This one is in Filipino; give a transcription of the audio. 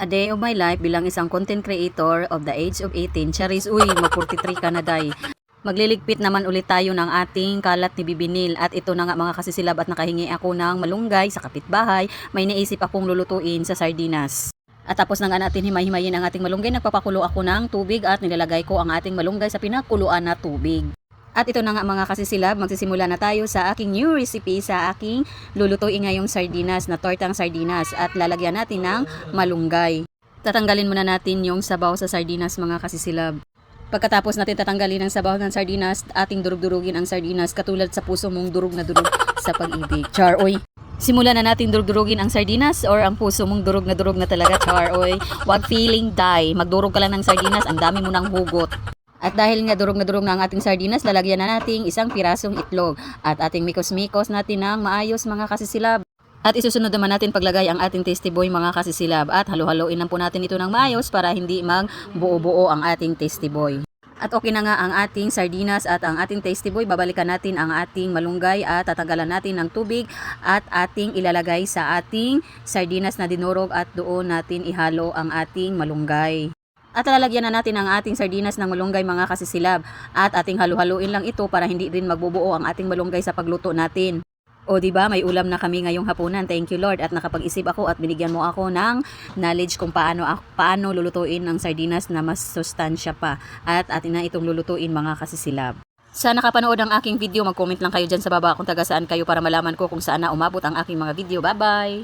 A day of my life bilang isang content creator of the age of 18. Charis, uy, mag-43 ka na, day. Magliligpit naman ulit tayo ng ating kalat ni Bibinil. At ito na nga mga kasisilab, at nakahingi ako ng malunggay sa kapitbahay. May naisip akong lulutuin sa sardinas. At tapos na nga natin himay-himayin ang ating malunggay, nagpapakulo ako ng tubig at nilalagay ko ang ating malunggay sa pinakuluan na tubig. At ito na nga mga kasisilab, magsisimula na tayo sa aking new recipe, sa aking lulutuin ngayong sardinas na tortang sardinas, at lalagyan natin ng malunggay. Tatanggalin muna natin yung sabaw sa sardinas mga kasisilab. Pagkatapos natin tatanggalin ang sabaw ng sardinas, ating durug-durugin ang sardinas katulad sa puso mong durug na durug sa pag-ibig. Char, oy. Simulan na natin durug-durugin ang sardinas, or ang puso mong durug na talaga, char, oy. Wag feeling die. Magdurog ka lang ng sardinas, ang dami mo ng hugot. At dahil nga durog na ang ating sardinas, lalagyan na natin isang pirasong itlog. At ating mikos-mikos natin ng maayos mga kasisilab. At isusunod naman natin paglagay ang ating tasty boy mga kasisilab. At halo-haloin lang po natin ito ng maayos para hindi magbuo-buo ang ating tasty boy. At okay na nga ang ating sardinas at ang ating tasty boy. Babalikan natin ang ating malunggay at tatanggalan natin ng tubig at ating ilalagay sa ating sardinas na dinurog, at doon natin ihalo ang ating malunggay. At lalagyan na natin ang ating sardinas ng malunggay mga kasisilab. At ating halo-haloin lang ito para hindi rin magbubuo ang ating malunggay sa pagluto natin. O diba, may ulam na kami ngayong hapunan. Thank you Lord, at nakapag-isip ako at binigyan mo ako ng knowledge kung paano lulutuin ang sardinas na mas sustansya pa. At atin na itong lulutuin mga kasisilab. Sa nakapanood ng aking video, mag-comment lang kayo dyan sa baba kung taga saan kayo para malaman ko kung saan na umabot ang aking mga video. Bye bye!